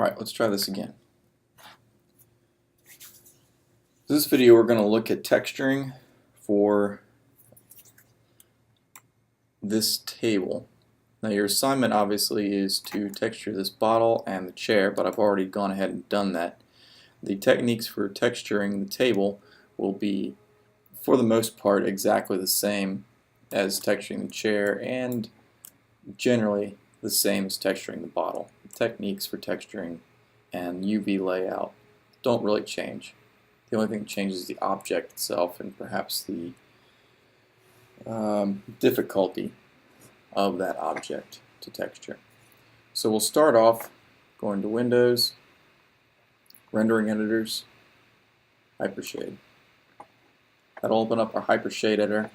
Alright, let's try this again. This video we're going to look at texturing for this table. Now your assignment obviously is to texture this bottle and the chair, but I've already gone ahead and done that. The techniques for texturing the table will be, for the most part, exactly the same as texturing the chair and generally the same as texturing the bottle. The techniques for texturing and UV layout don't really change. The only thing that changes is the object itself and perhaps the difficulty of that object to texture. So we'll start off going to Windows, Rendering Editors, Hypershade. That'll open up our Hypershade editor.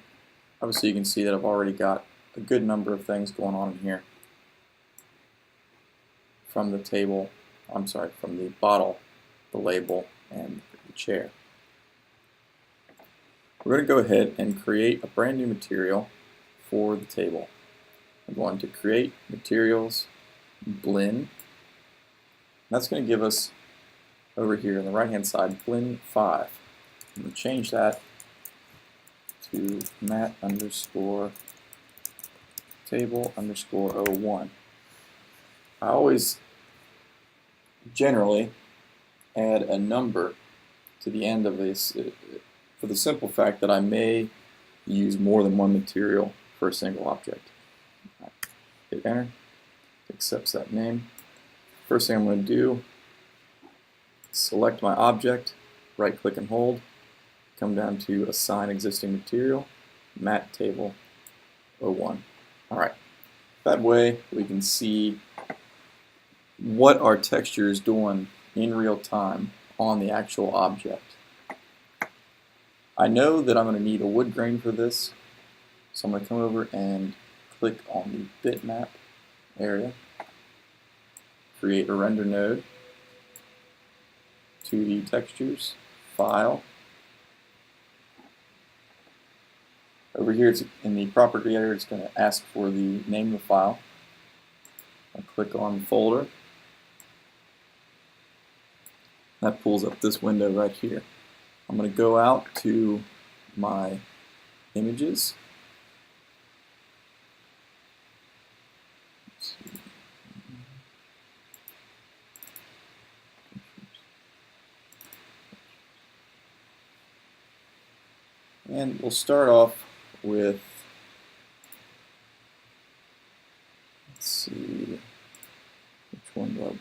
Obviously you can see that I've already got a good number of things going on in here from the table, from the bottle, the label, and the chair. We're going to go ahead and create a brand new material for the table. I'm going to create materials, blend. That's going to give us over here on the right hand side blend 5. I'm going to change that to mat underscore table underscore 01. I always generally add a number to the end of this for the simple fact that I may use more than one material for a single object. Hit enter, it accepts that name. First thing I'm going to do, select my object, right click and hold, come down to assign existing material, mat table 01. Alright, that way we can see what our texture is doing in real time on the actual object. I know that I'm going to need a wood grain for this, so I'm going to come over and click on the bitmap area, create a render node, 2D textures, file. Over here it's in the property editor, it's going to ask for the name of the file. I'll click on folder. That pulls up this window right here. I'm going to go out to my images. And we'll start off with, let's see, which one do I want?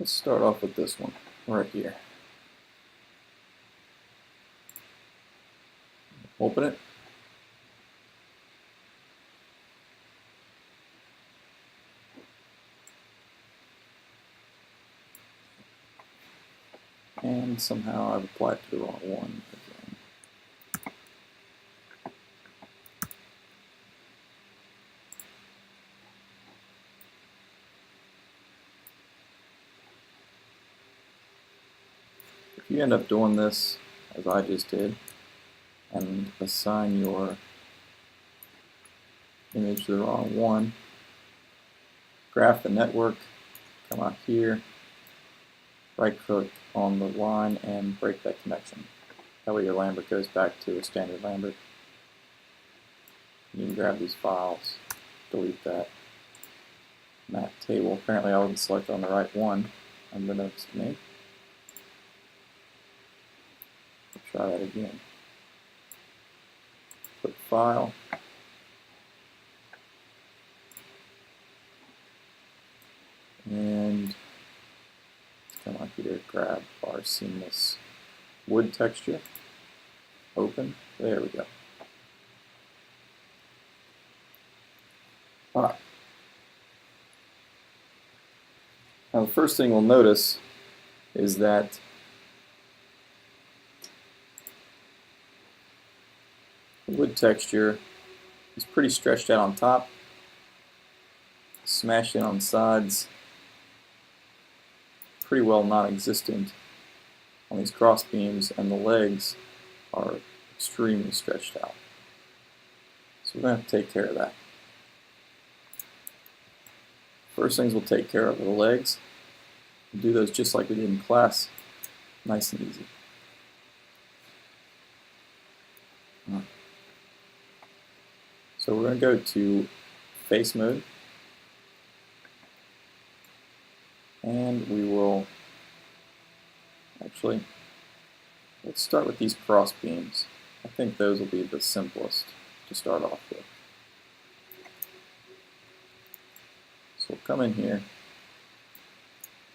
Let's start off with this one right here. Open it. And somehow I've applied to the wrong one again. If you end up doing this, as I just did, and assign your image to the wrong one, graph the network, come out here, right click on the line and break that connection. That way your Lambert goes back to a standard Lambert. You can grab these files, delete that mat table. Apparently I wasn't selected on the right one, unbeknownst to me. Try that again. Click File. And come out here, grab our seamless wood texture. Open. There we go. Alright. Now the first thing we'll notice is that the wood texture is pretty stretched out on top, smashed in on the sides, pretty well non-existent on these cross beams, and the legs are extremely stretched out. So we're going to have to take care of that. First things we'll take care of are the legs. We'll do those just like we did in class, nice and easy. So we're going to go to face mode, and we will actually, let's start with these cross beams. I think those will be the simplest to start off with. So we'll come in here.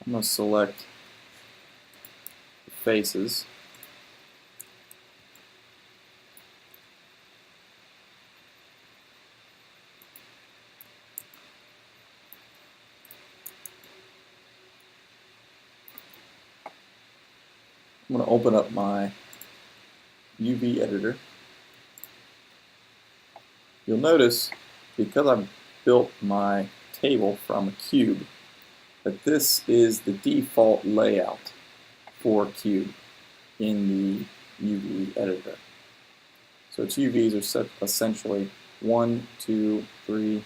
I'm going to select the faces. I'm going to open up my UV editor. You'll notice, because I've built my table from a cube, that this is the default layout for a cube in the UV editor. So its UVs are set essentially 1, 2, 3,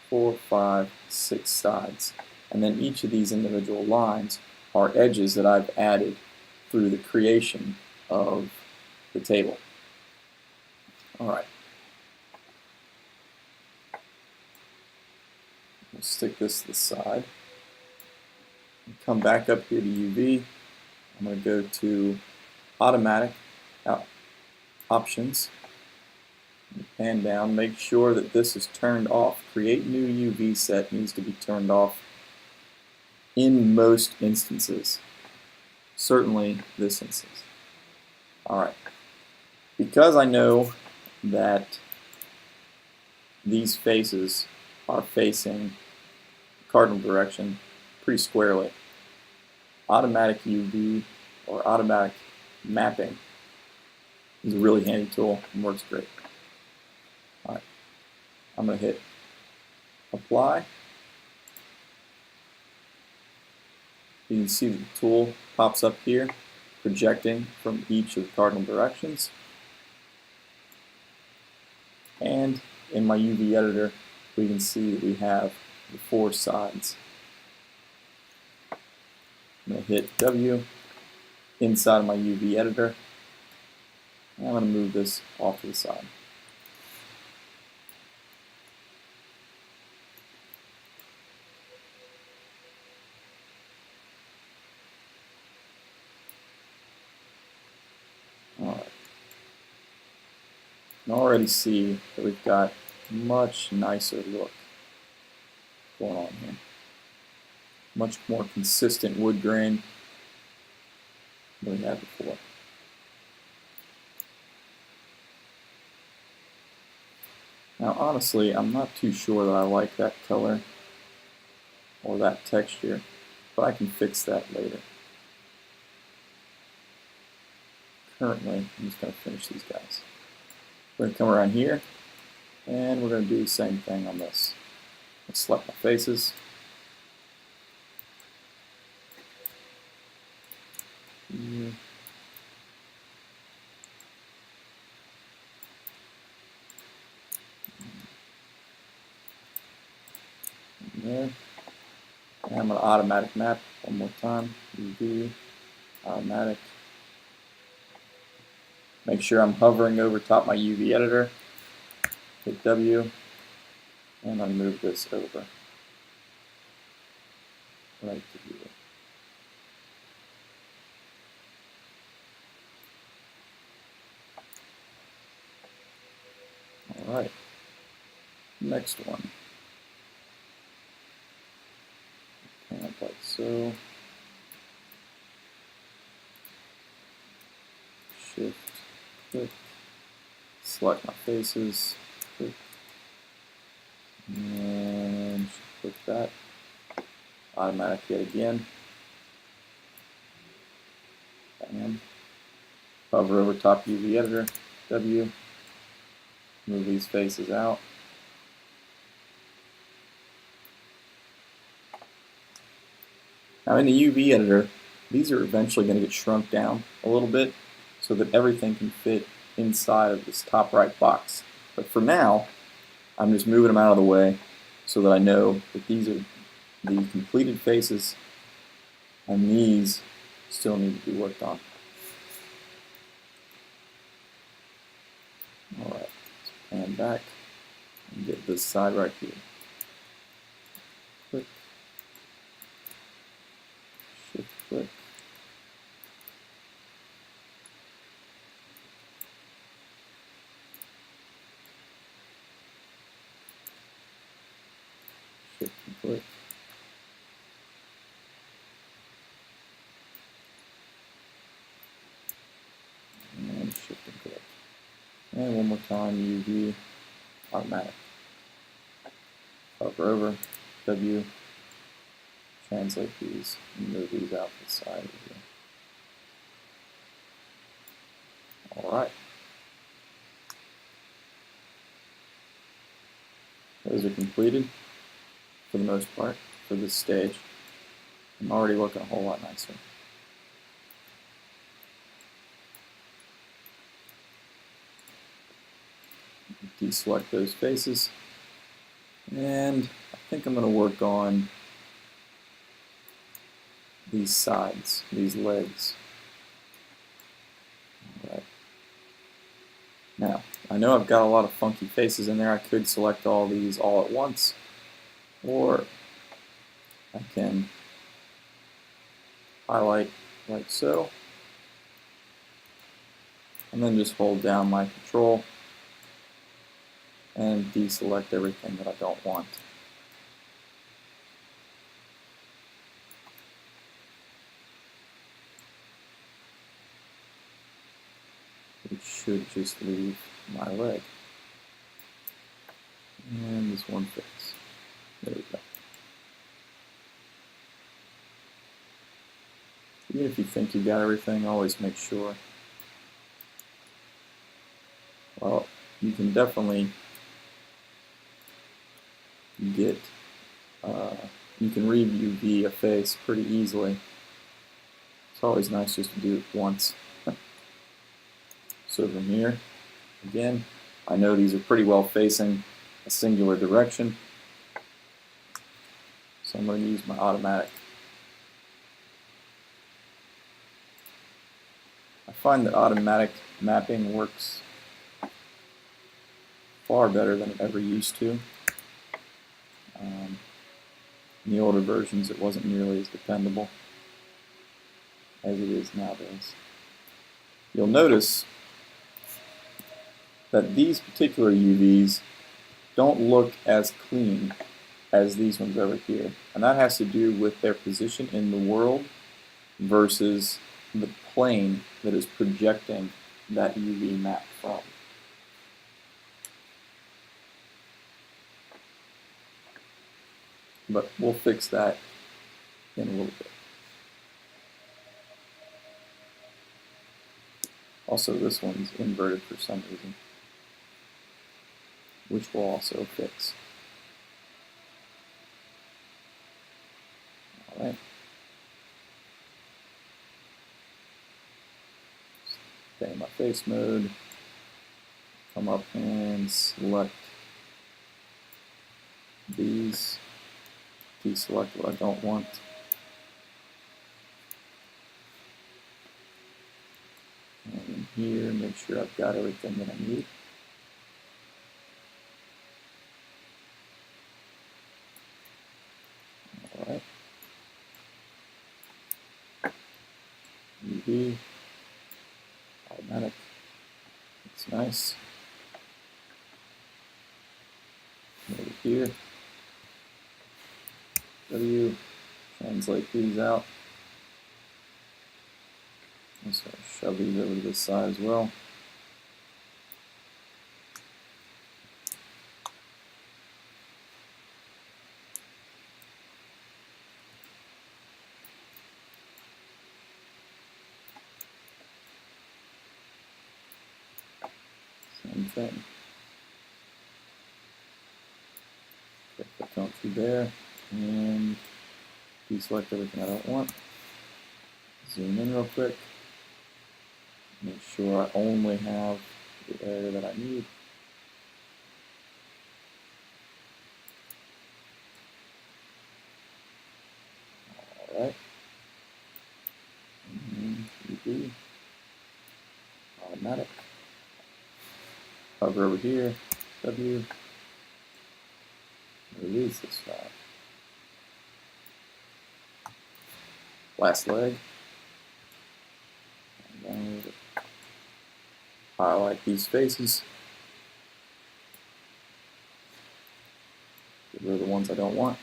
4, 5, 6 sides. And then each of these individual lines are edges that I've added through the creation of the table. Alright. We'll stick this to the side. Come back up here to UV. I'm going to go to Automatic Options. Pan down. Make sure that this is turned off. Create new UV set needs to be turned off in most instances. Certainly this instance. Alright. Because I know that these faces are facing cardinal direction pretty squarely, automatic UV or automatic mapping is a really handy tool and works great. Alright. I'm going to hit apply. You can see the tool pops up here, projecting from each of the cardinal directions. And in my UV editor, we can see that we have the 4 sides. I'm going to hit W inside of my UV editor, and I'm going to move this off to the side. Alright. You can already see that we've got a much nicer look going on here. Much more consistent wood grain than we had before. Now honestly, I'm not too sure that I like that color or that texture, but I can fix that later. Currently, I'm just going to finish these guys. We're going to come around here, and we're going to do the same thing on this. Let's select my faces. Here. There. And I'm going to automatic map one more time. UV, automatic. Make sure I'm hovering over top my UV editor. Hit W, and I'll move this over right to here. All right, next one. Kind of like so. Shift, click, select my faces, click, and click that. Automatic yet again. And hover over top UV editor, W, move these faces out. Now in the UV editor, these are eventually going to get shrunk down a little bit so that everything can fit inside of this top right box. But for now, I'm just moving them out of the way so that I know that these are the completed faces and these still need to be worked on. Alright, let's pan back and get this side right here. Click, shift click. Shift and click. And shift and click. And one more time, UV, automatic. Hover over, W, translate these, and move these out to the side of here. Alright. Those are completed for the most part for this stage. I'm already looking a whole lot nicer. Deselect those faces. And I think I'm going to work on these sides, these legs. Alright. Now, I know I've got a lot of funky faces in there. I could select all these all at once, or I can highlight like so, and then just hold down my control and deselect everything that I don't want. It should just leave my leg. And this one face. There we go. Even if you think you got everything, always make sure. Well, you can definitely get, you can re-UV a face pretty easily. It's always nice just to do it once. So from here, again, I know these are pretty well facing a singular direction, so I'm going to use my automatic. I find that automatic mapping works far better than it ever used to. In the older versions, it wasn't nearly as dependable as it is nowadays. You'll notice that these particular UVs don't look as clean as these ones over here. And that has to do with their position in the world versus the plane that is projecting that UV map from. But we'll fix that in a little bit. Also, this one's inverted for some reason, which we'll also fix. Alright. Stay in my face mode. Come up and select these. Deselect what I don't want. And in here, make sure I've got everything that I need. Alright. UV. Automatic. It's nice. Over here. W. Translate these out. I'm just going to shove these over to this side as well. Same thing. Come through there and deselect everything I don't want. zoom in real quick. Make sure I only have the area that I need. Alright. UV. Automatic. Hover over here. W. Release this file. Last leg. And then highlight these faces. Get rid of the ones I don't want.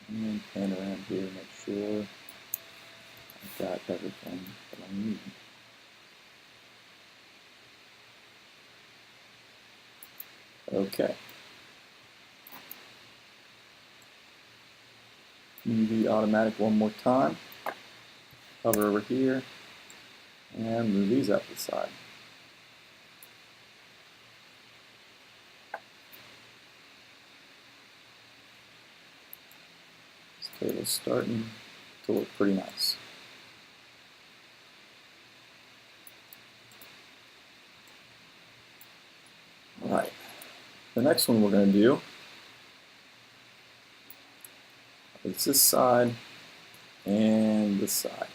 And then pan around here, make sure I've got everything that I need. Okay. UV automatic one more time. Hover over here and move these out to the side. This table's starting to look pretty nice. Alright, the next one we're going to do is this side and this side.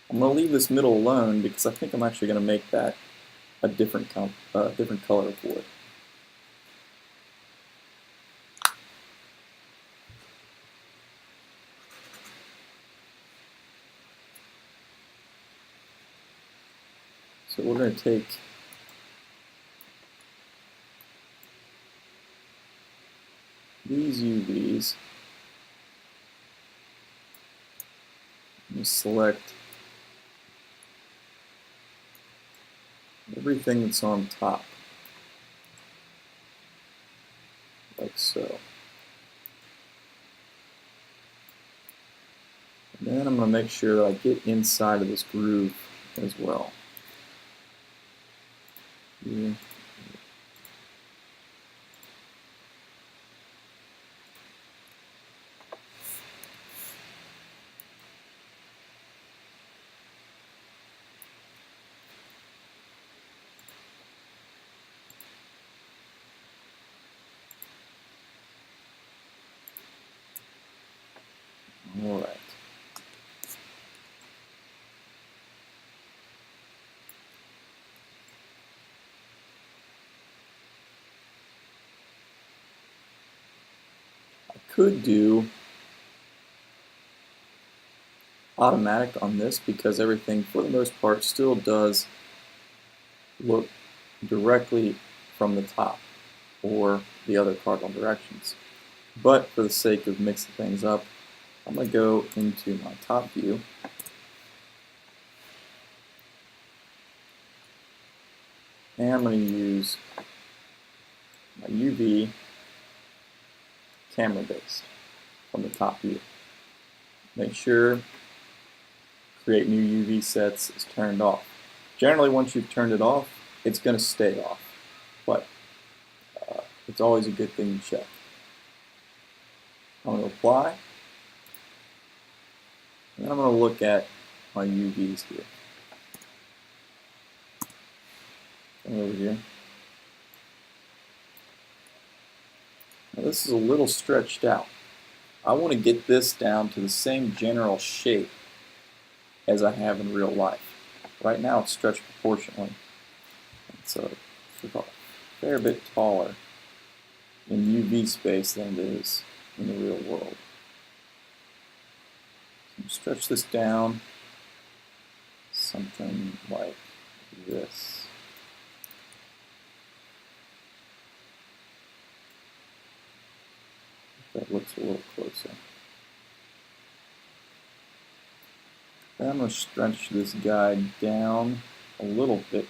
I'm going to leave this middle alone because I think I'm actually going to make that a different color of wood. So we're going to take these UVs and select everything that's on top, like so. And then I'm going to make sure that I get inside of this groove as well. Here. All right. I could do automatic on this because everything, for the most part, still does look directly from the top or the other cardinal directions. But for the sake of mixing things up, I'm going to go into my top view. And I'm going to use my UV camera based from the top view. Make sure create new UV sets is turned off. Generally, once you've turned it off, it's going to stay off. But it's always a good thing to check. I'm going to apply. And then I'm going to look at my UVs here. Come over here. Now this is a little stretched out. I want to get this down to the same general shape as I have in real life. Right now it's stretched proportionally. It's a fair bit taller in UV space than it is in the real world. Stretch this down something like this. That looks a little closer. Then I'm going to stretch this guy down a little bit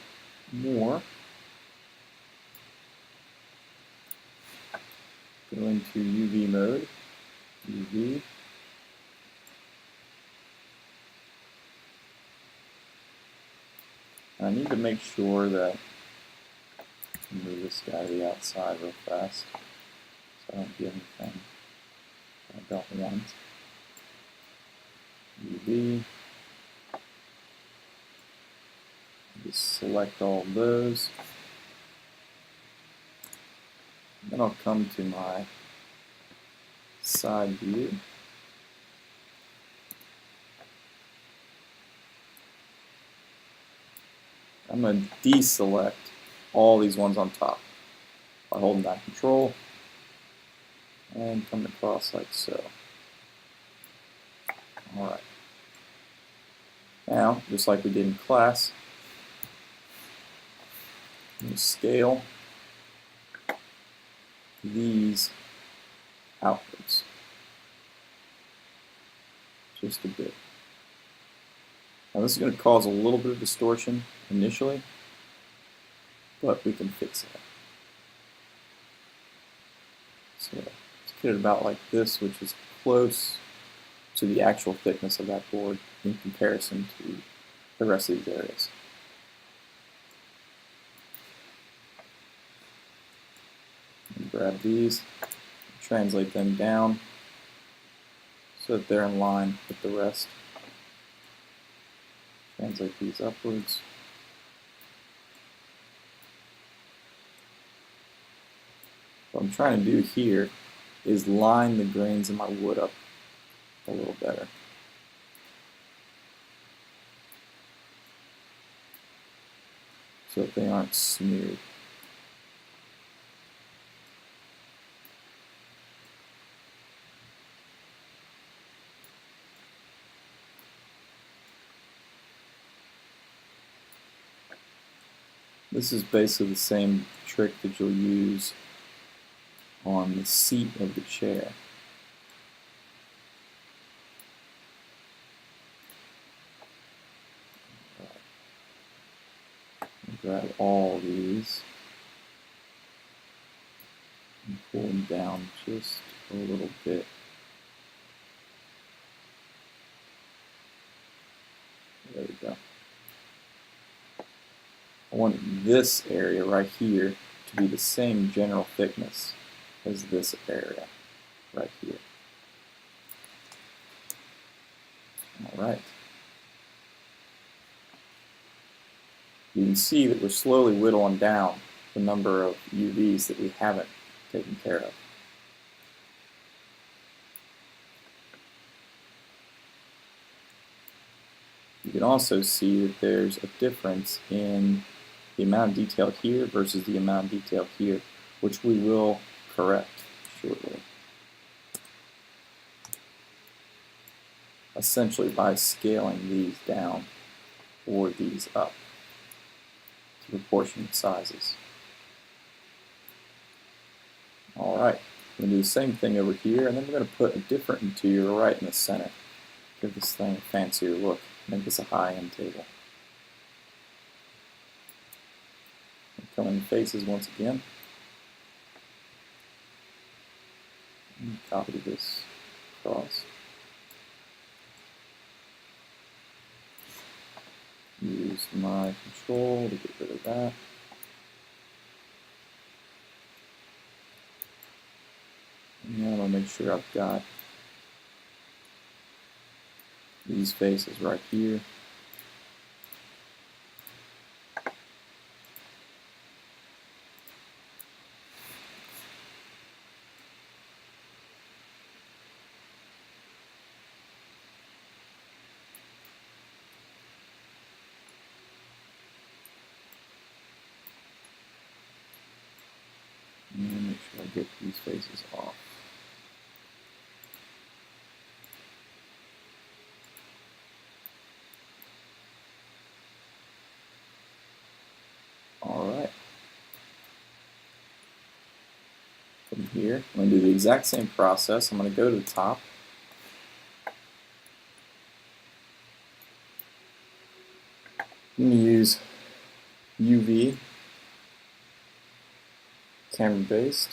more. Go into UV mode. UV. I need to make sure that I move this guy to the outside real fast so I don't get anything I don't want. UV. Just select all of those. Then I'll come to my side view. I'm going to deselect all these ones on top by holding down Control and come across like so. Alright. Now, just like we did in class, I'm going to scale these outwards just a bit. Now this is going to cause a little bit of distortion initially, but we can fix that. So let's get it about like this, which is close to the actual thickness of that board in comparison to the rest of these areas. Grab these, translate them down so that they're in line with the rest. Translate these upwards. What I'm trying to do here is line the grains in my wood up a little better. So that they aren't smeared. This is basically the same trick that you'll use on the seat of the chair. Grab all these and pull them down just a little bit. There we go. I want this area right here to be the same general thickness as this area right here. Alright. You can see that we're slowly whittling down the number of UVs that we haven't taken care of. You can also see that there's a difference in the amount of detail here versus the amount of detail here, which we will correct shortly. Essentially by scaling these down or these up to proportionate sizes. Alright, I'm going to do the same thing over here, and then we're going to put a different interior right in the center. Give this thing a fancier look, make this a high-end table. Come in the faces once again. And copy this across. Use my control to get rid of that. And then I'll make sure I've got these faces right here. And make sure I get these faces off. Alright. From here, I'm going to do the exact same process. I'm going to go to the top. I'm going to use UV, camera based.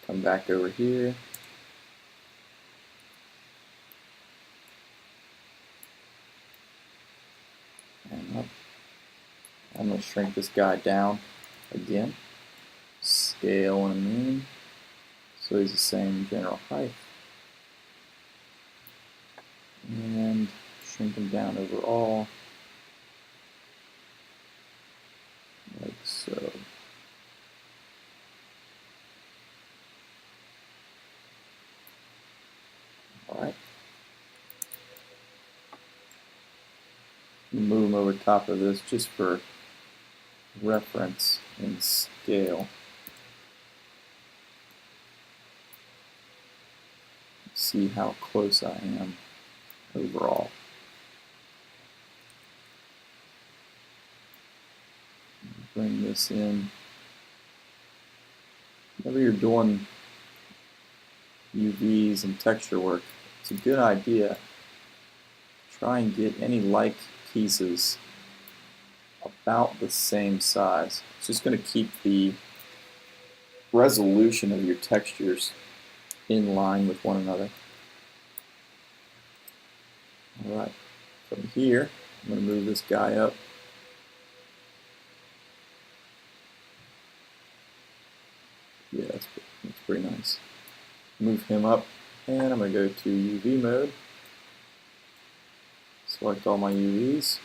Come back over here. And up. I'm going to shrink this guy down again. Scale and in. so he's the same general height. And shrink him down overall, like so. Alright. Move him over top of this just for reference and scale. See how close I am overall. Bring this in. Whenever you're doing UVs and texture work, it's a good idea to try and get any like pieces about the same size. It's just going to keep the resolution of your textures in line with one another. Alright, from here, I'm going to move this guy up. Yeah, that's pretty nice. Move him up, and I'm going to go to UV mode. Select all my UVs.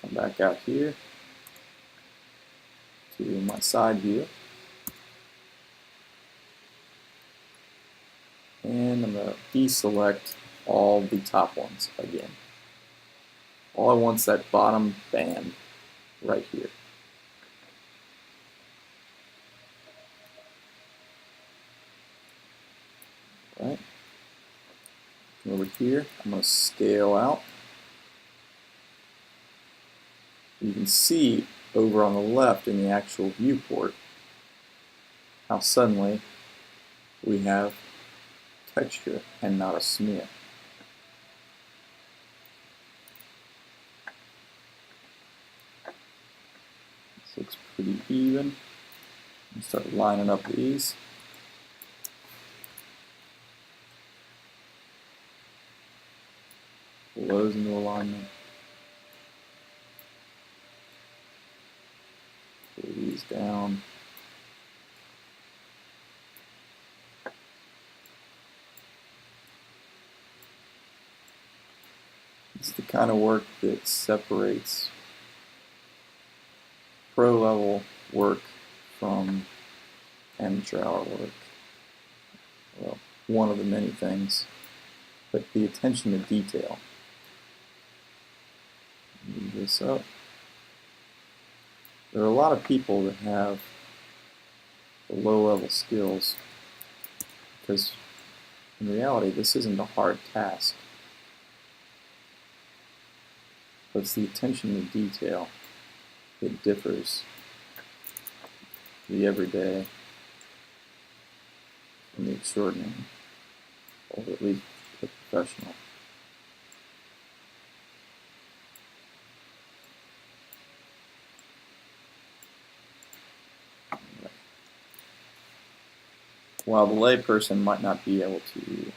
Come back out here to my side view. And I'm going to deselect all the top ones again. All I want is that bottom band right here. Right. Over here, I'm going to scale out. You can see over on the left in the actual viewport how suddenly we have texture and not a smear. This looks pretty even. Start lining up these. Pull those into alignment. Pull these down. It's the kind of work that separates pro level work from amateur hour work. Well, one of the many things, but the attention to detail. Move this up. There are a lot of people that have the low-level skills because in reality this isn't a hard task. But it's the attention to detail that differs the everyday from the extraordinary, or at least the professional. While the layperson might not be able to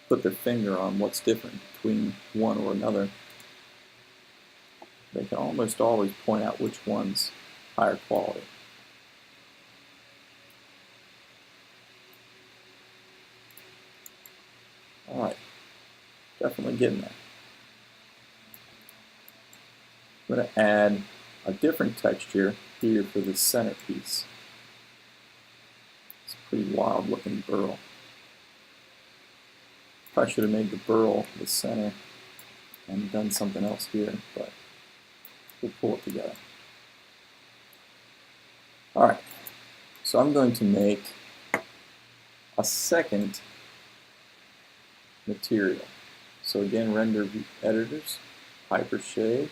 put their finger on what's different between one or another, they can almost always point out which one's higher quality. Alright, definitely getting there. I'm going to add a different texture here for the centerpiece. It's a pretty wild looking burl. Probably should have made the burl the center and done something else here, but we'll pull it together. Alright, so I'm going to make a second material. So again, render editors, Hypershade,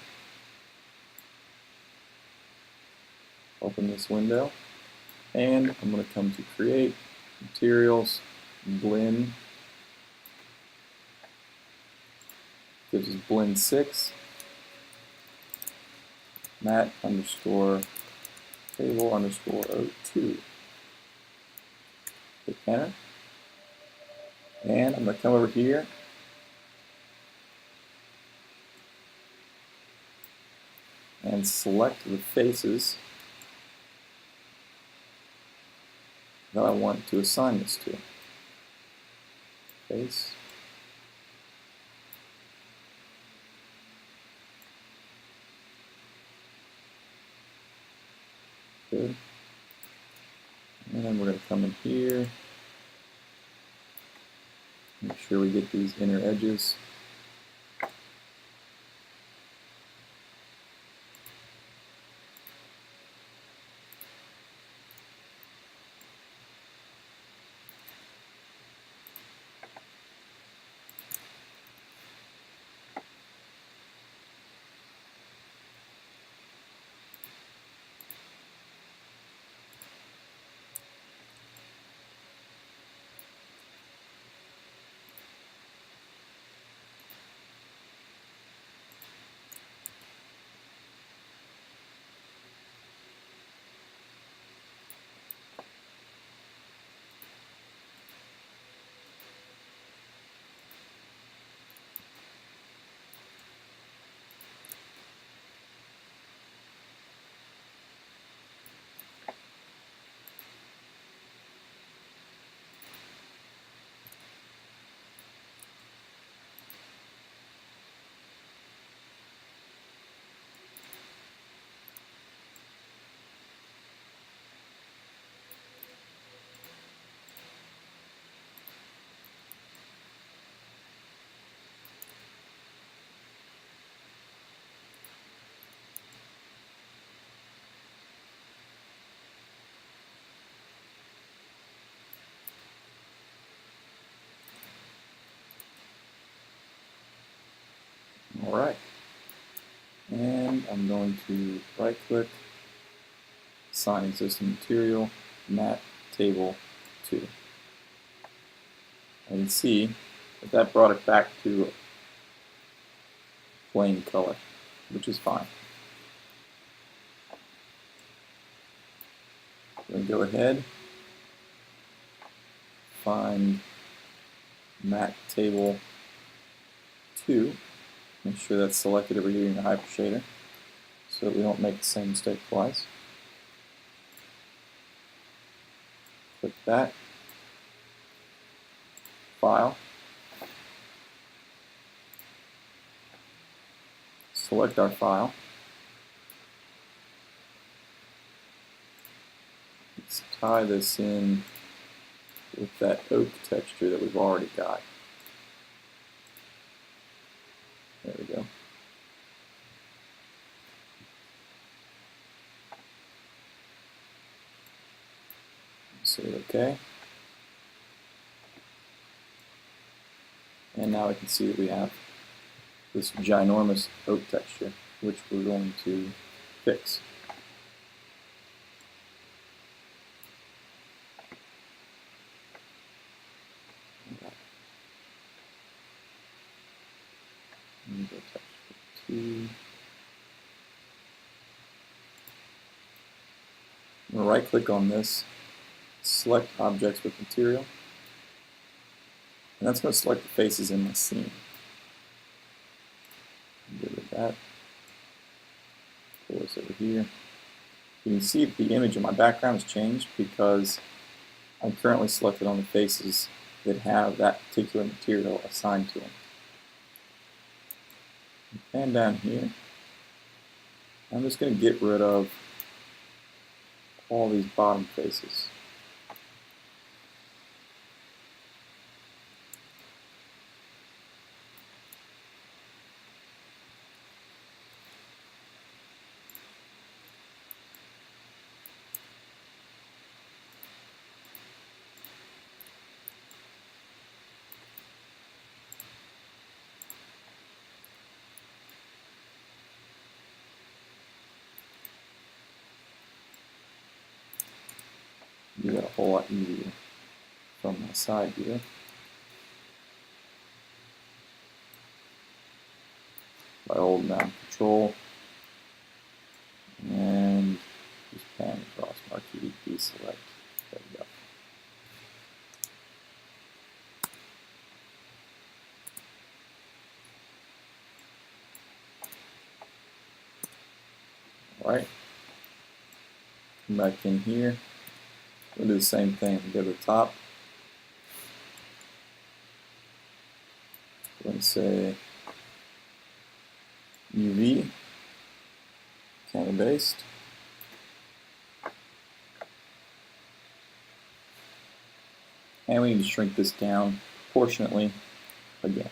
open this window, and I'm going to come to Create, Materials, Blend, gives us Blend 6, Matte underscore table underscore 02. Hit enter. And I'm going to come over here and select the faces that I want to assign this to. Face. Good. And then we're going to come in here, make sure we get these inner edges. All right. And I'm going to right click, assign existing material, matte table 2. And you can see that brought it back to plain color, which is fine. We're going to go ahead, find matte table 2, make sure that's selected over here in the hypershader so that we don't make the same mistake twice. Click that, file, select our file. Let's tie this in with that oak texture that we've already got. There we go. Say OK. And now we can see that we have this ginormous oak texture, which we're going to fix. I'm going to right click on this, select objects with material, and that's going to select the faces in my scene. Get rid of that. Pull this over here. You can see that the image of my background has changed because I'm currently selected on the faces that have that particular material assigned to them. And down here, I'm just going to get rid of all these bottom faces. Do that a whole lot easier from my side view. By holding down Control and just pan across, Marquee deselect. There we go. All right. Come back in here. We'll do the same thing. Go to the top. We're going to say UV, counter based. And we need to shrink this down proportionately again.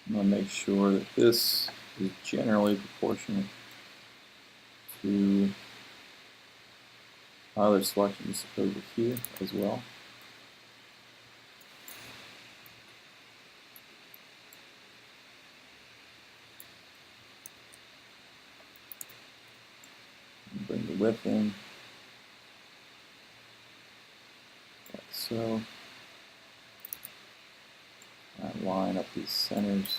I'm going to make sure that this is generally proportionate to my other selections over here as well. Bring the width in, like so. And line up these centers.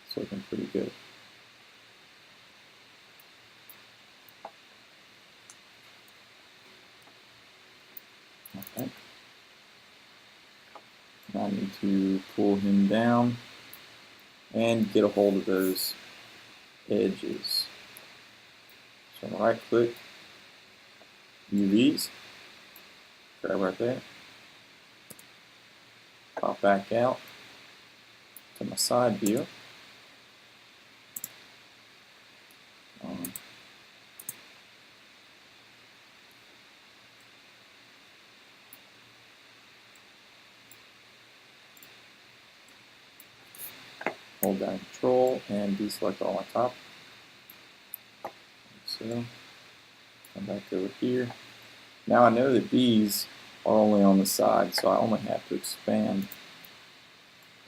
It's looking pretty good. Okay. Now I need to pull him down and get a hold of those edges. So I'm right click, UVs, grab right there, pop back out to my side view. Hold down Control and deselect all on top. Like so. Come back over here. Now I know that these are only on the side, so I only have to expand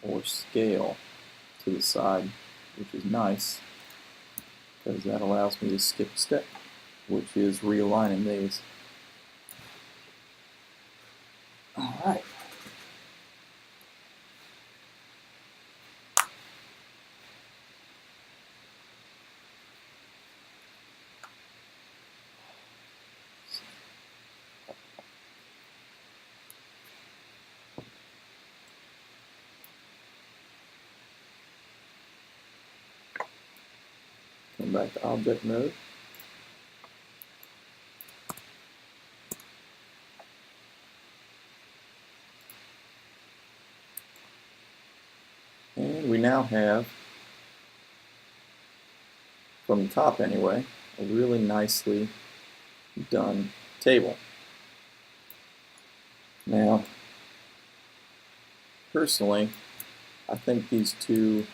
or scale to the side, which is nice because that allows me to skip a step, which is realigning these. All right. Come back to object mode. And we now have, from the top anyway, a really nicely done table. Now, personally, I think these two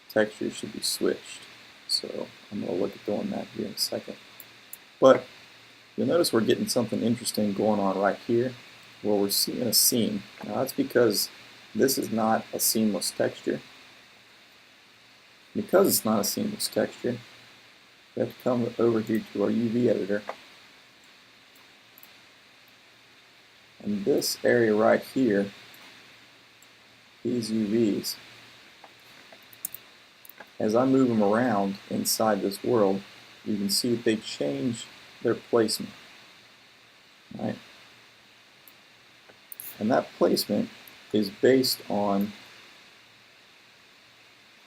textures should be switched. So I'm going to look at doing that here in a second. But you'll notice we're getting something interesting going on right here where we're seeing a seam. Now that's because this is not a seamless texture. Because it's not a seamless texture, we have to come over here to our UV editor. And this area right here, these UVs, as I move them around inside this world, you can see that they change their placement. Right? And that placement is based on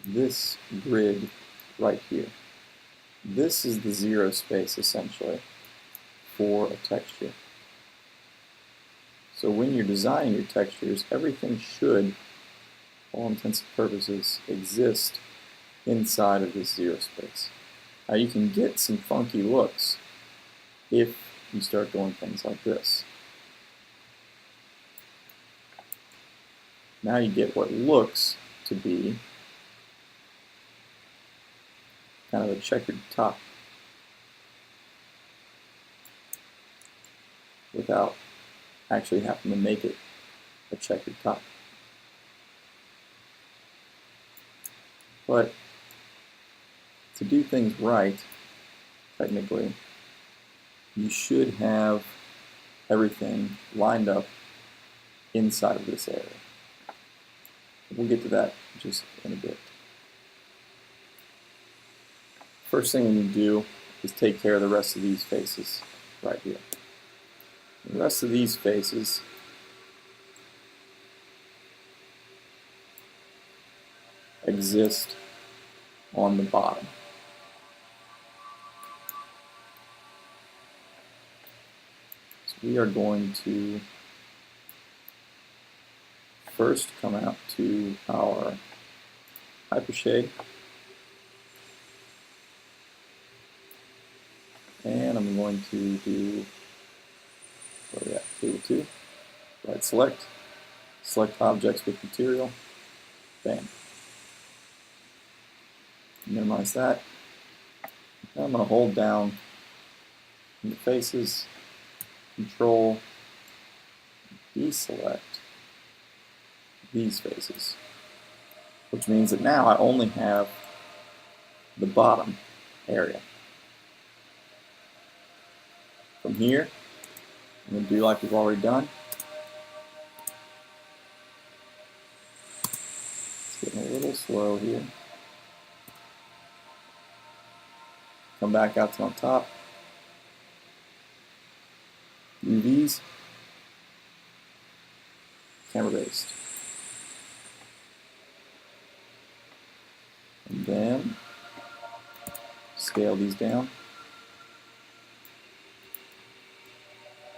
this grid right here. This is the zero space essentially for a texture. So when you're designing your textures, everything should, for all intents and purposes, exist inside of this zero space. Now you can get some funky looks if you start doing things like this. Now you get what looks to be kind of a checkered top without actually having to make it a checkered top. But to do things right, technically, you should have everything lined up inside of this area. We'll get to that just in a bit. First thing we need to do is take care of the rest of these faces right here. The rest of these faces exist on the bottom. So we are going to first come out to our hypershade, and I'm going to do, where are we at, table 2, right select objects with material, bam. Minimize that. Now I'm going to hold down in the faces, control, deselect these faces, which means that now I only have the bottom area. From here, I'm going to do like we've already done. It's getting a little slow here. Come back out to on top. UVs, camera based. And then scale these down.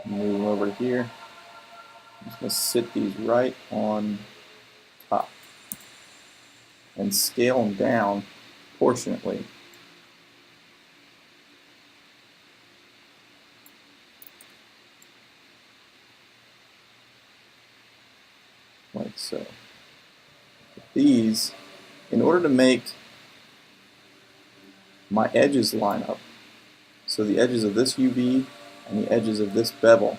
Move them over here. I'm just going to sit these right on top and scale them down proportionately. Like so. These, in order to make my edges line up, so the edges of this UV and the edges of this bevel,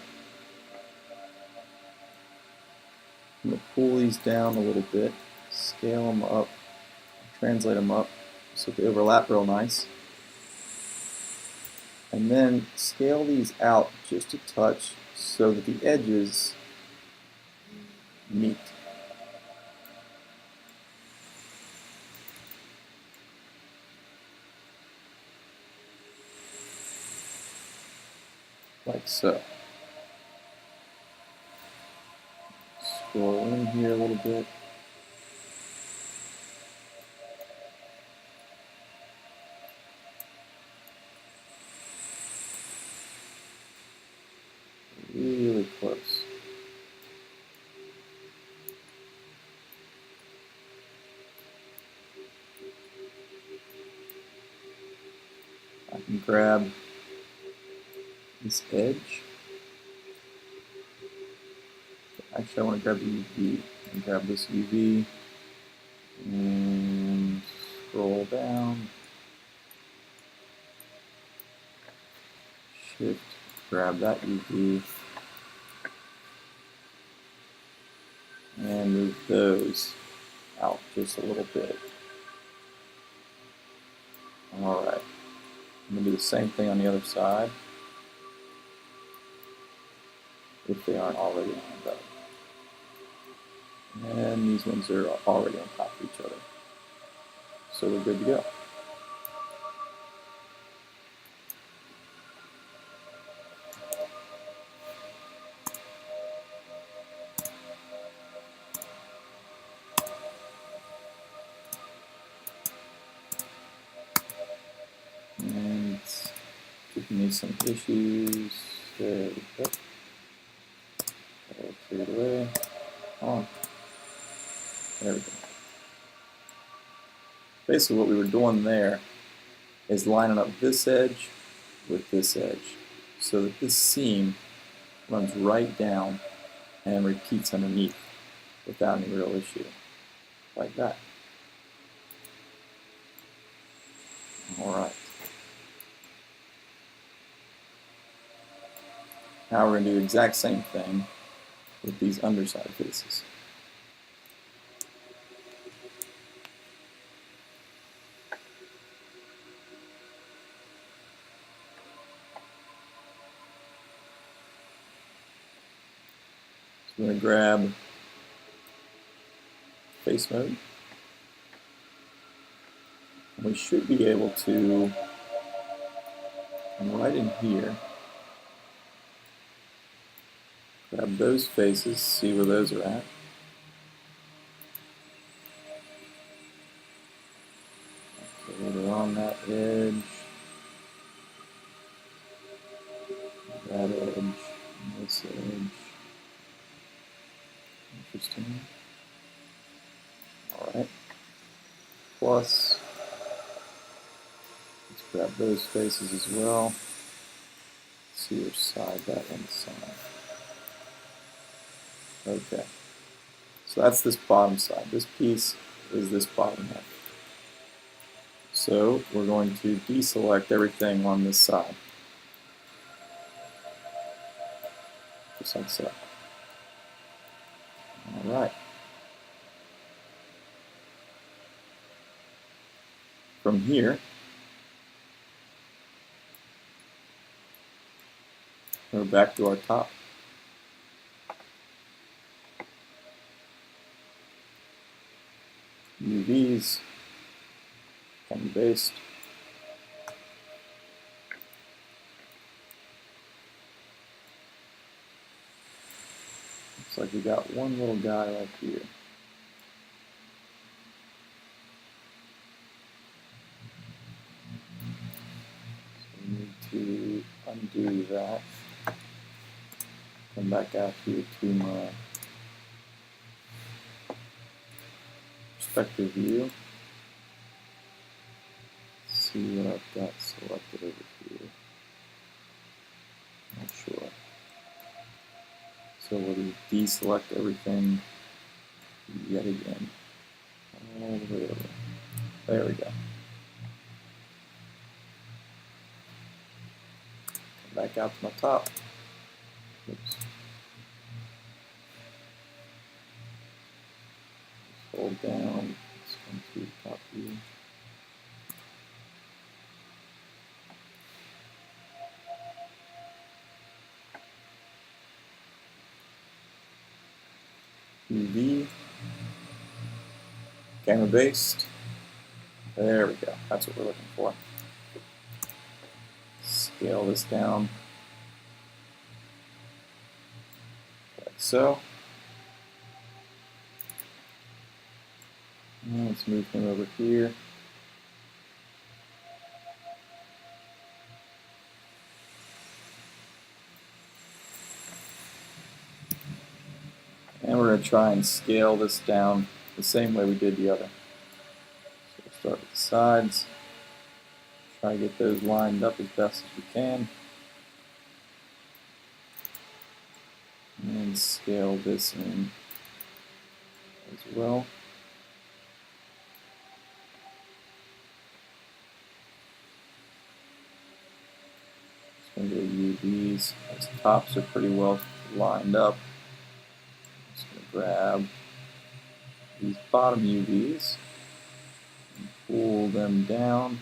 I'm going to pull these down a little bit, scale them up, translate them up so they overlap real nice, and then scale these out just a touch so that the edges meet. Like so. Scroll in here a little bit. Really close. I can grab this edge. Actually, I want to grab the UV. And grab this UV and scroll down. Shift, grab that UV and move those out just a little bit. Alright, I'm going to do the same thing on the other side if they aren't already lined up. And these ones are already on top of each other. So we're good to go. And it's giving me some issues. There we go. I'll clear it away. On. There we go. Basically what we were doing there is lining up this edge with this edge so that this seam runs right down and repeats underneath without any real issue, like that. All right. Now we're going to do the exact same thing with these underside faces. So we're going to grab face mode. And we should be able to come right in here, grab those faces, see where those are at. Okay, they're on that edge, and this edge. Interesting. Alright. Plus, let's grab those faces as well. Let's see which side that one's on. Okay. So that's this bottom side. This piece is this bottom half. So we're going to deselect everything on this side. Just like so. Alright. From here, we're back to our top. UVs, kind of based. Looks like we got one little guy right here. So we need to undo that. Come back out here to my perspective view. See what I've got selected over here. Not sure. So we'll deselect everything yet again. All the way over. There we go. Come back out to my top. Oops. Just hold down. Let's come to the top view. UV, camera based. There we go. That's what we're looking for. Scale this down like so. Now let's move him over here. And we're going to try and scale this down the same way we did the other. So we'll start with the sides. Try to get those lined up as best as we can. And scale this in as well. Just going to go UVs. Those tops are pretty well lined up. Just going to grab these bottom UVs and pull them down.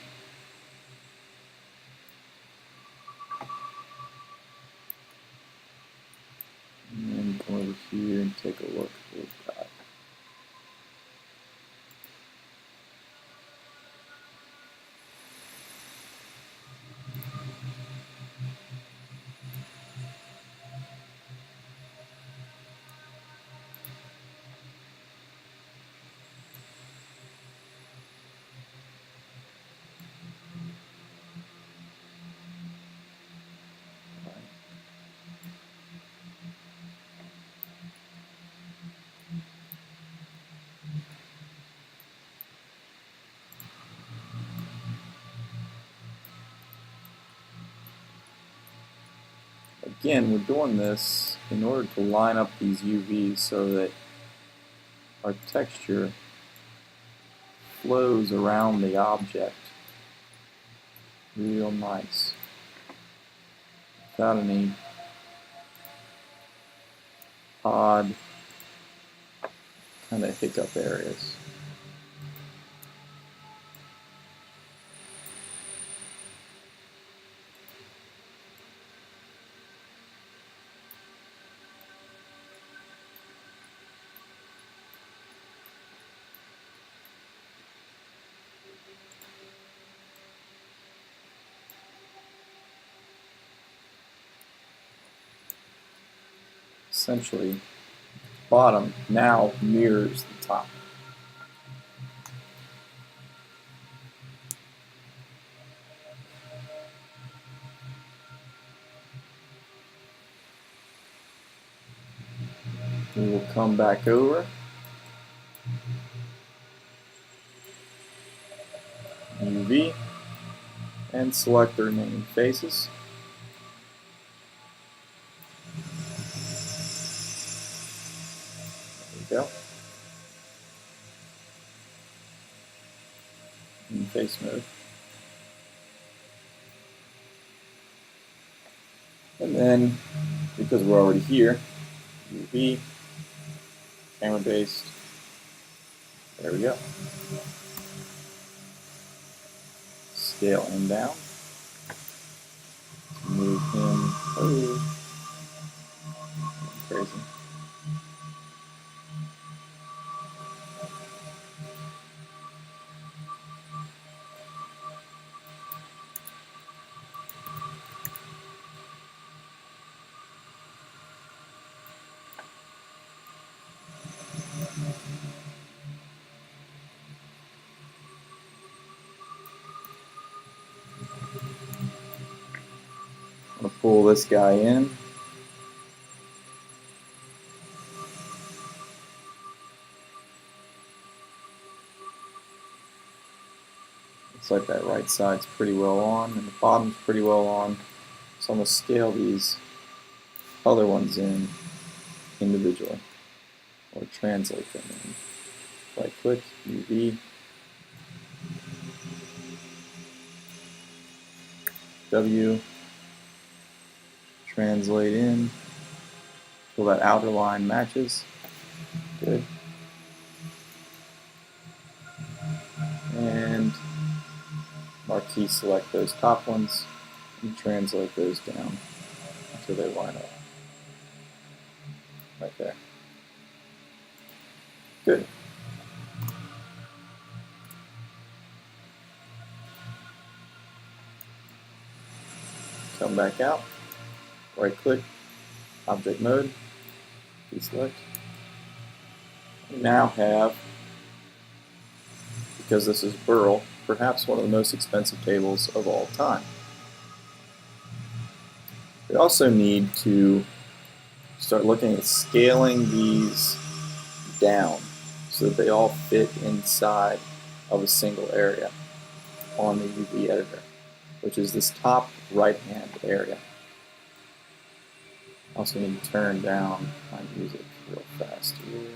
And then come over here and take a look at what we've got. Again, we're doing this in order to line up these UVs so that our texture flows around the object real nice, without any odd kind of hiccup areas. Essentially, bottom now mirrors the top. We will come back over, UV, and select the remaining faces. There we go. In face mode. And then, because we're already here, UV, camera based, there we go. Scale him down. Move him, oh, crazy. I'm going to pull this guy in. Looks like that right side's pretty well on, and the bottom's pretty well on. So I'm going to scale these other ones in individually, or translate them in. Right click, UV, W, translate in, till that outer line matches. Good. And marquee select those top ones and translate those down until they line up. Right there. Good. Come back out, right click, object mode, deselect. We now have, because this is Burl, perhaps one of the most expensive tables of all time. We also need to start looking at scaling these down so that they all fit inside of a single area on the UV editor, which is this top right-hand area. Also need to turn down my music real fast here.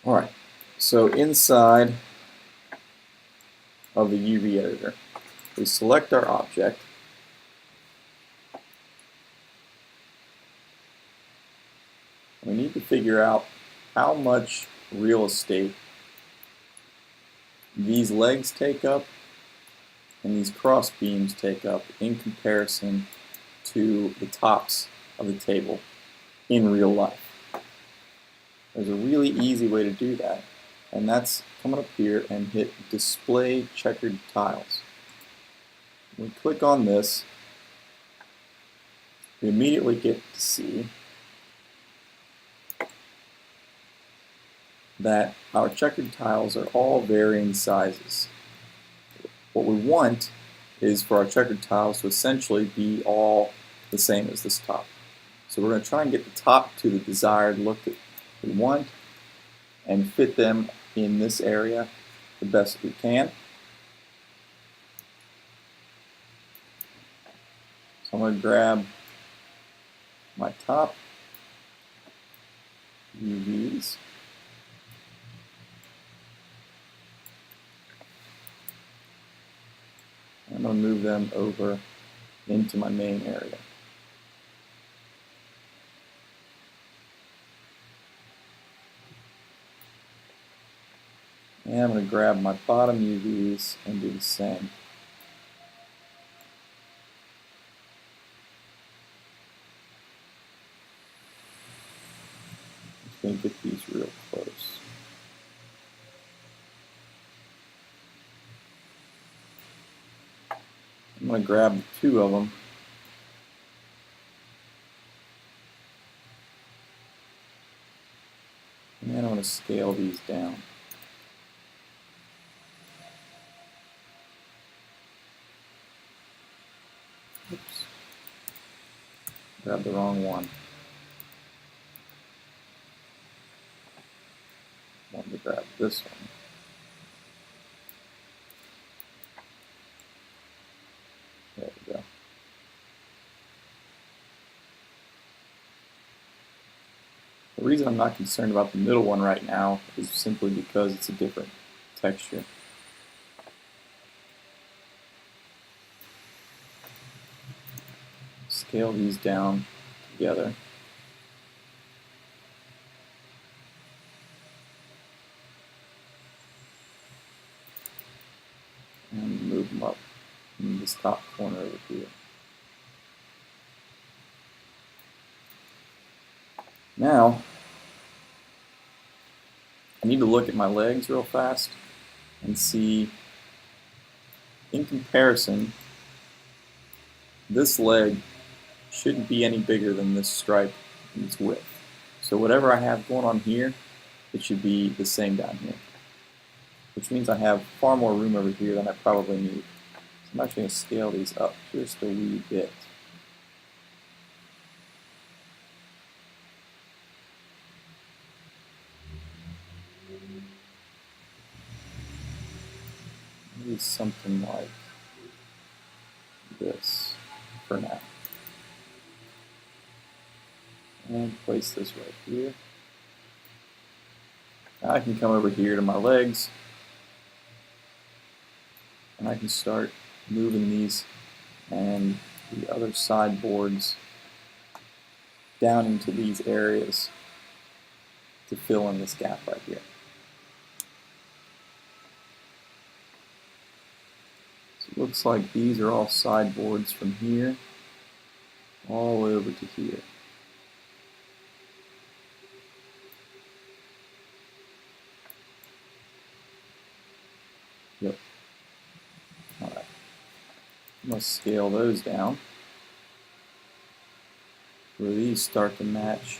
Alright, so inside of the UV editor, we select our object, we need to figure out how much real estate these legs take up and these cross beams take up in comparison to the tops of the table in real life. There's a really easy way to do that, and that's coming up here and hit Display Checkered Tiles. When we click on this, we immediately get to see that our checkered tiles are all varying sizes. What we want is for our checkered tiles to essentially be all the same as this top. So we're going to try and get the top to the desired look that we want and fit them in this area the best we can. So I'm going to grab my top UVs. I'm going to move them over into my main area. And I'm going to grab my bottom UVs and do the same. Just going to get these real close. I'm going to grab two of them and then I'm going to scale these down. Oops. Grabbed the wrong one. I wanted to grab this one. There we go. The reason I'm not concerned about the middle one right now is simply because it's a different texture. Scale these down together. And move them up in this top corner over here. Now, I need to look at my legs real fast and see, in comparison, this leg shouldn't be any bigger than this stripe in its width. So whatever I have going on here, it should be the same down here, which means I have far more room over here than I probably need. So I'm actually going to scale these up just a wee bit. Maybe something like this for now. And place this right here. Now I can come over here to my legs and I can start moving these and the other side boards down into these areas to fill in this gap right here. So it looks like these are all sideboards from here all the way over to here. Yep. Alright. I'm going to scale those down where these start to match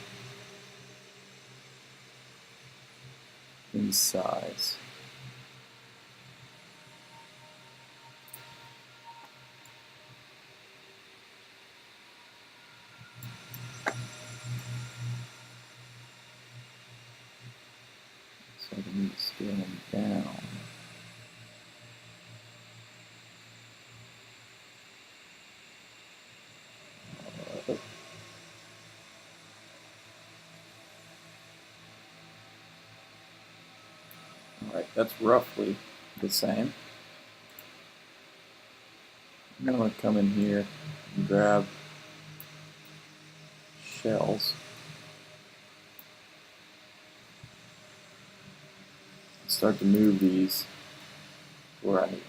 in size. So I need to scale them down. Alright, that's roughly the same. I'm going to come in here and grab shells. Start to move these where I need them.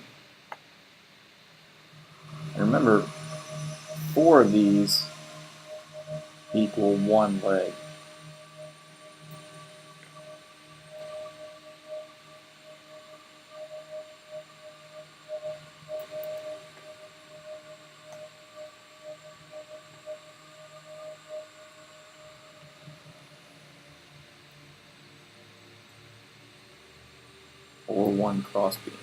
And remember, 4 of these equal 1 leg. Or 1 crossbeam.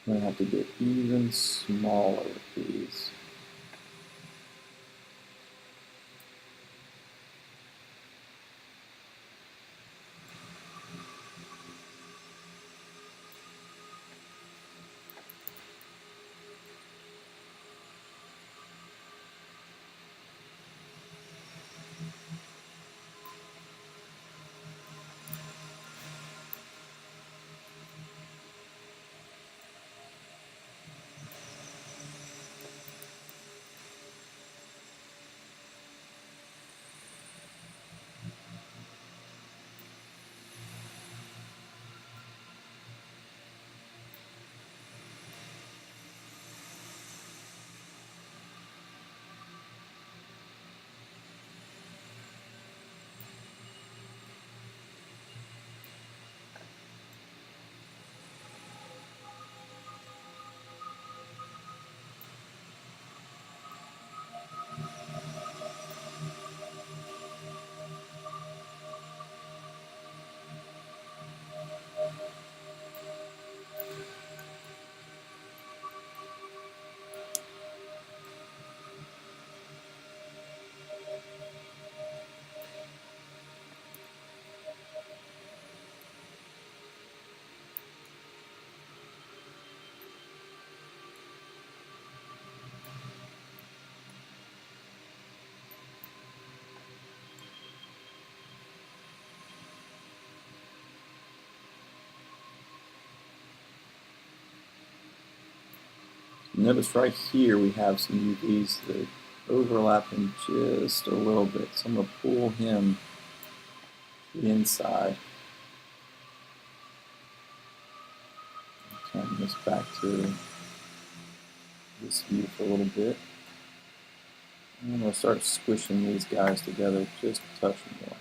I'm going to have to get even smaller with these. Notice right here we have some UVs that are overlapping just a little bit. So I'm going to pull him to the inside. Turn this back to this view for a little bit. And I'm going to start squishing these guys together just a touch more.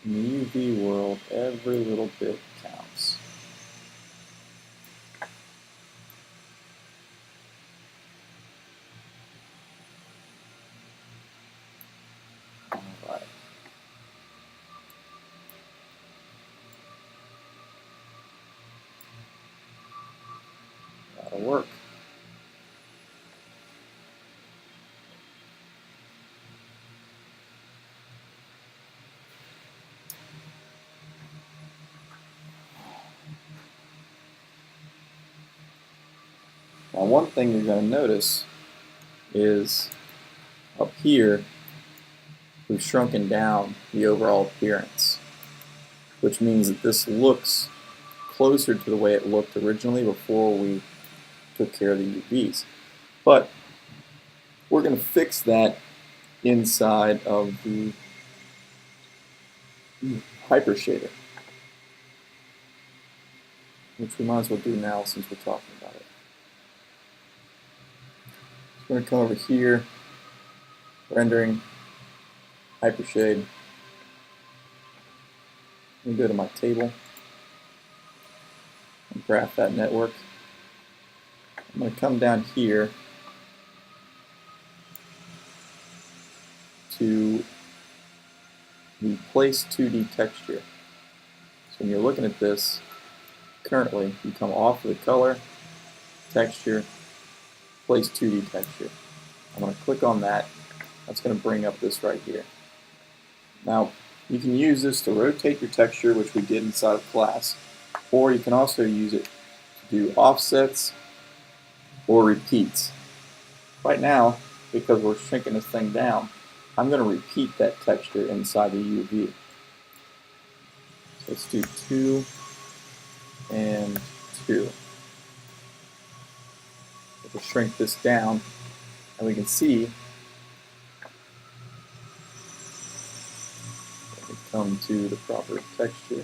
In the UV world, every little bit counts. Alright. That'll work. Now one thing you're going to notice is up here we've shrunken down the overall appearance, which means that this looks closer to the way it looked originally before we took care of the UVs. But we're going to fix that inside of the hypershader, which we might as well do now since we're talking about it. So we're going to come over here, rendering, hypershade. Let me go to my table and graph that network. I'm going to come down here to the place 2D texture. So when you're looking at this, currently you come off of the color, texture, place 2D texture. I'm going to click on that. That's going to bring up this right here. Now, you can use this to rotate your texture, which we did inside of class, or you can also use it to do offsets or repeats. Right now, because we're shrinking this thing down, I'm going to repeat that texture inside the UV. So let's do 2 and 2. We'll shrink this down, and we can see that we come to the proper texture.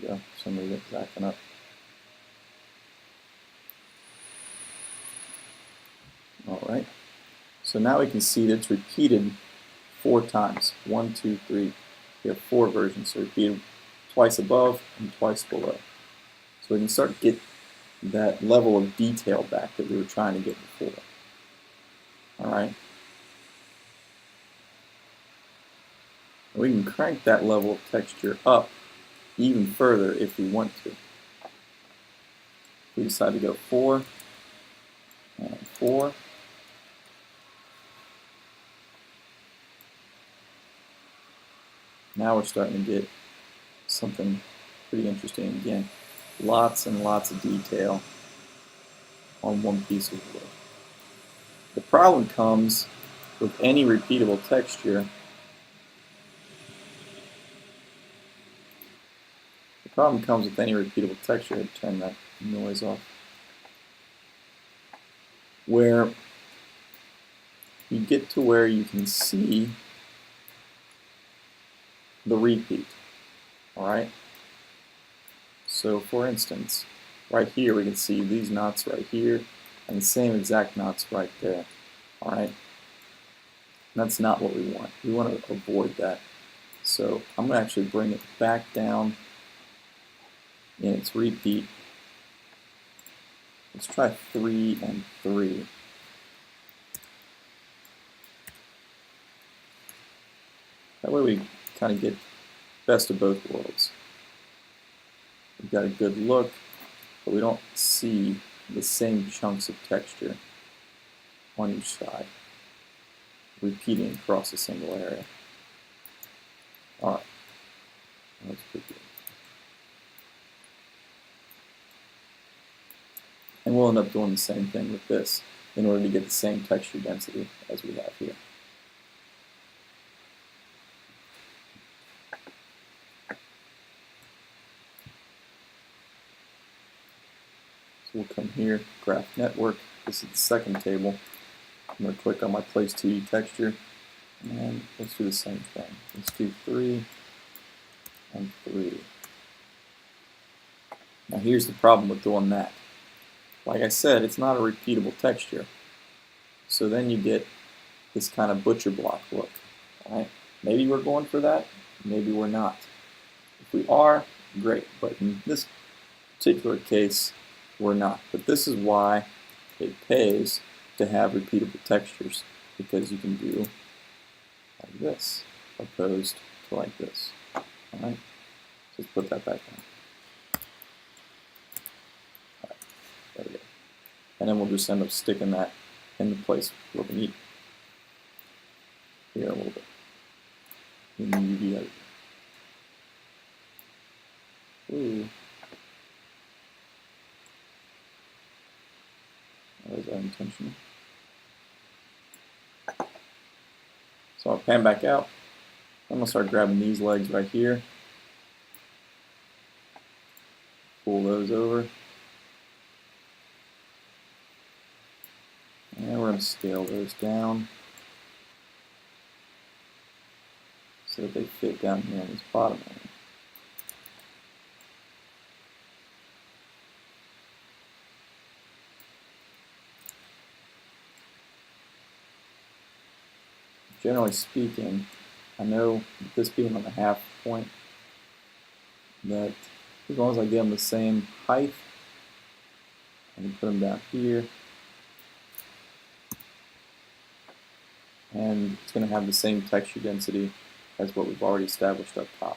go. For some reason it's acting up. Alright. So now we can see that it's repeated 4 times. 1, 2, 3. We have 4 versions. So repeated twice above and twice below. So we can start to get that level of detail back that we were trying to get before. Alright. We can crank that level of texture up even further if we want to. We decide to go 4 and 4. Now we're starting to get something pretty interesting again. Lots and lots of detail on one piece of wood. The problem comes with any repeatable texture. The problem comes with any repeatable texture. I turn that noise off. Where you get to where you can see the repeat. Alright? So for instance, right here we can see these knots right here and the same exact knots right there. Alright? That's not what we want. We want to avoid that. So I'm going to actually bring it back down in its repeat. Let's try 3 and 3. That way we kind of get best of both worlds. We've got a good look, but we don't see the same chunks of texture on each side, repeating across a single area. Alright, that's pretty good. And we'll end up doing the same thing with this in order to get the same texture density as we have here. So we'll come here, Graph Network. This is the second table. I'm going to click on my Place 2D texture, and let's do the same thing. Let's do 3 and 3. Now here's the problem with doing that. Like I said, it's not a repeatable texture. So then you get this kind of butcher block look. Right? Maybe we're going for that, maybe we're not. If we are, great. But in this particular case, we're not. But this is why it pays to have repeatable textures, because you can do like this opposed to like this. Alright? Let's put that back down. Alright, there we go. And then we'll just end up sticking that in the place where we need it. Here a little bit. In the UV editor. Ooh. Was that intentional? So I'll pan back out. I'm going to start grabbing these legs right here. Pull those over. And we're going to scale those down so that they fit down here in this bottom area. Generally speaking, I know with this being on the half point, that as long as I get them the same height, I can put them down here, and it's going to have the same texture density as what we've already established up top.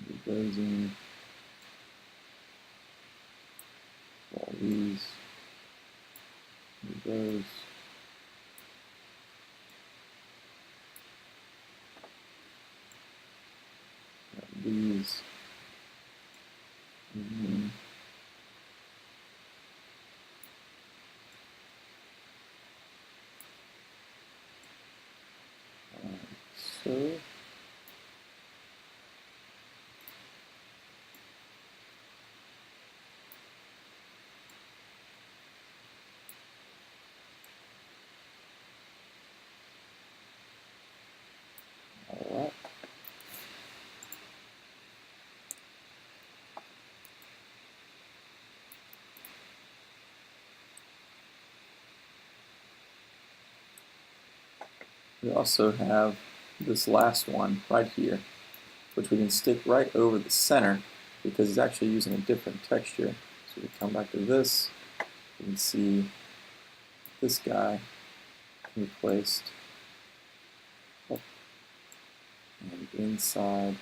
Move those in. All these. Move those. These. So We also have this last one right here, which we can stick right over the center because it's actually using a different texture. So we come back to this, you can see this guy can be placed up and inside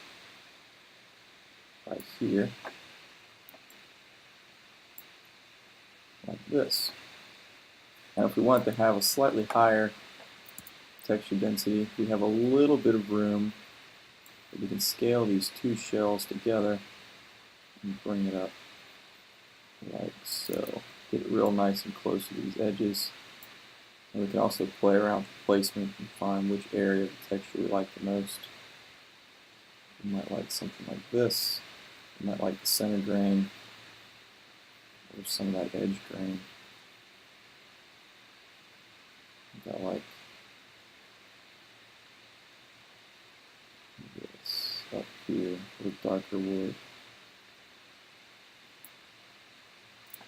right here, like this. Now if we want to have a slightly higher texture density, we have a little bit of room. We can scale these two shells together and bring it up like so. Get it real nice and close to these edges. And we can also play around with placement and find which area of the texture we like the most. You might like something like this. You might like the center grain or some of that edge grain. I like this up here with darker wood.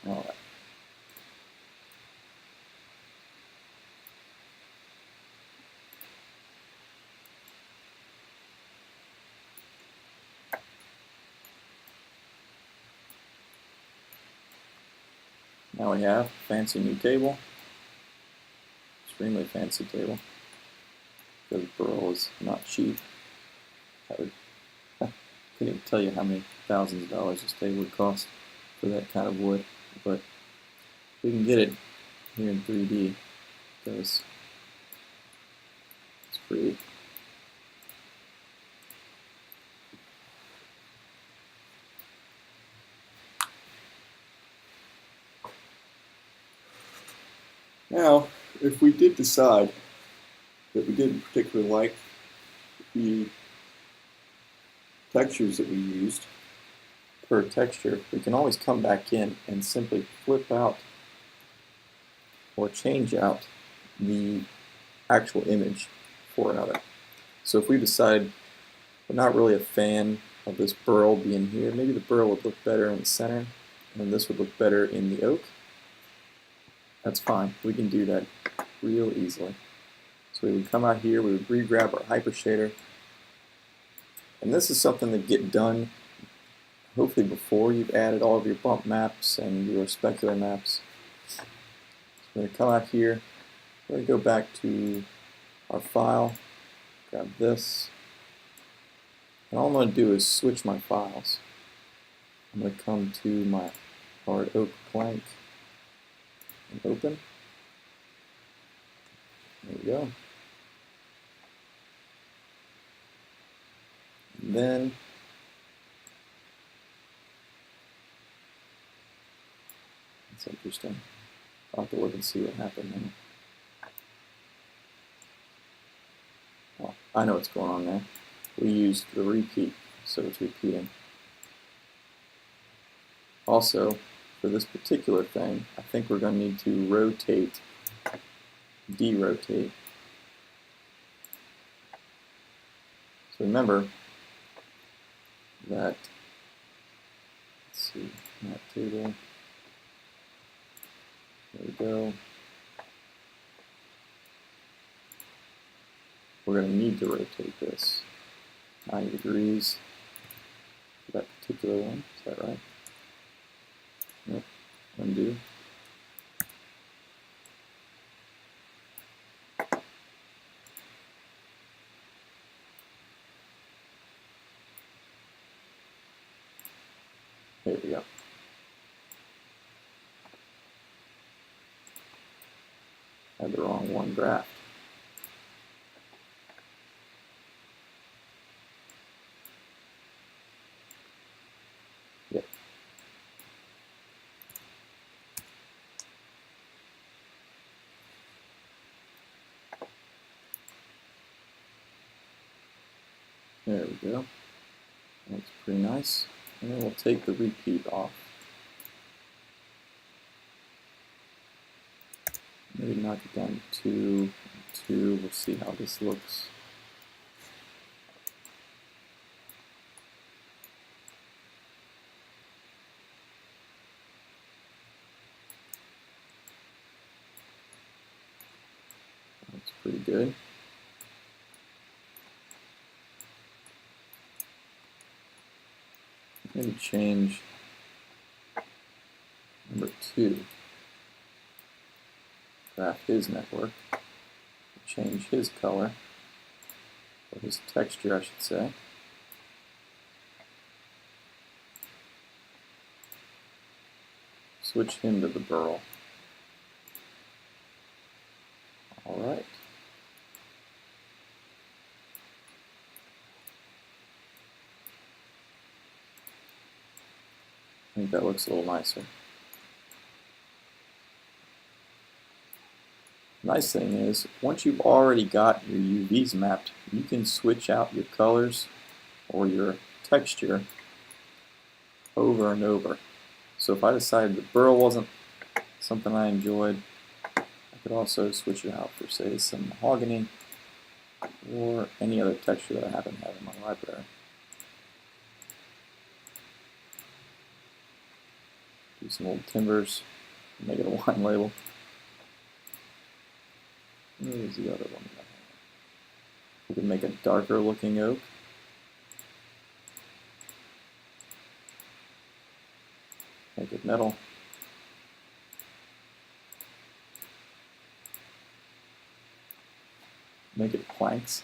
Alright. Now we have a fancy new table. Extremely fancy table. Because burl is not cheap. I couldn't even tell you how many thousands of dollars this table would cost for that kind of wood. But we can get it here in 3D because it's pretty. Now, if we did decide that we didn't particularly like the textures that we used per texture, we can always come back in and simply flip out or change out the actual image for another. So if we decide we're not really a fan of this burl being here, maybe the burl would look better in the center and this would look better in the oak, that's fine. We can do that real easily. So we would come out here, we would re-grab our hyper shader, and this is something that get done hopefully before you've added all of your bump maps and your specular maps. So we're going to come out here, we're going to go back to our file, grab this, and all I'm going to do is switch my files. I'm going to come to my hard oak plank and open. There we go. And then that's interesting. I'll have to look and see what happened there. Oh, I know what's going on there. We used the repeat, so it's repeating. Also, for this particular thing, I think we're going to need to rotate, derotate. So remember that, let's see, map table, there we go. We're going to need to rotate this 90 degrees for that particular one, is that right? Nope, undo. There we go. Had the wrong one graphed. Yep. There we go. That's pretty nice. And then we'll take the repeat off. Maybe knock it down to 2. We'll see how this looks. That's pretty good. going to change number 2. Graph his network. Change his color, or his texture, I should say. Switch him to the burl. Alright. I think that looks a little nicer. Nice thing is, once you've already got your UVs mapped, you can switch out your colors or your texture over and over. So if I decided the burl wasn't something I enjoyed, I could also switch it out for, say, some mahogany or any other texture that I happen to have in my library. Do some old timbers, make it a wine label. Where's the other one? We can make a darker looking oak. Make it metal. Make it planks.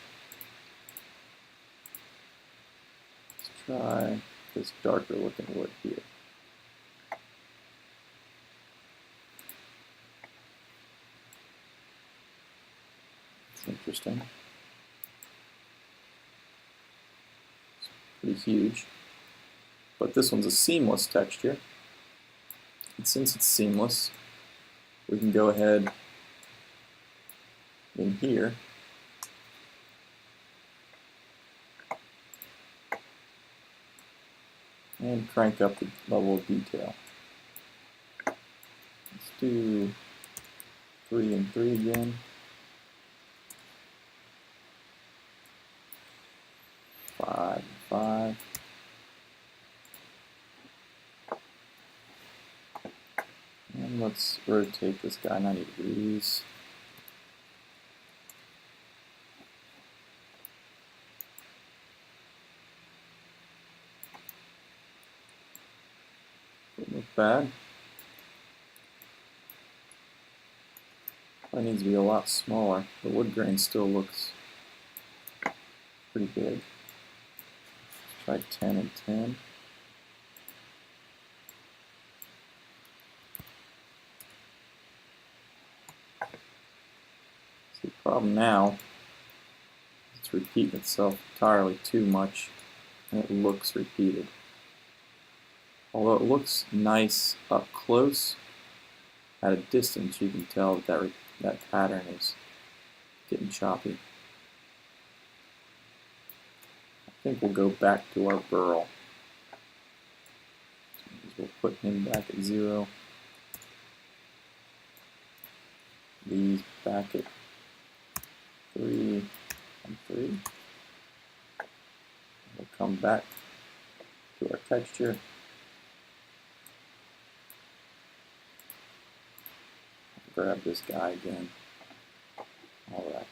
Let's try this darker looking wood here. It's interesting. It's pretty huge. But this one's a seamless texture. And since it's seamless, we can go ahead in here and crank up the level of detail. Let's do 3 and 3 again. 5 and 5. And let's rotate this guy 90 degrees. Doesn't look bad. That needs to be a lot smaller. The wood grain still looks pretty big. Let's try 10 and 10. The problem now, it's repeating itself entirely too much, and it looks repeated. Although it looks nice up close, at a distance you can tell that that pattern is getting choppy. I think we'll go back to our burl. We'll put him back at 0. These back at 3 and 3. We'll come back to our texture. Grab this guy again. Alright.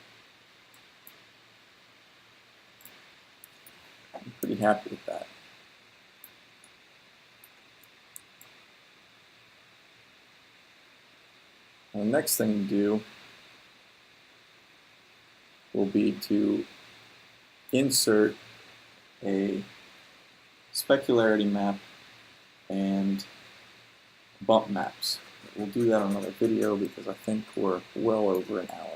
I'm pretty happy with that. And the next thing to do will be to insert a specularity map and bump maps. We'll do that on another video because I think we're well over an hour.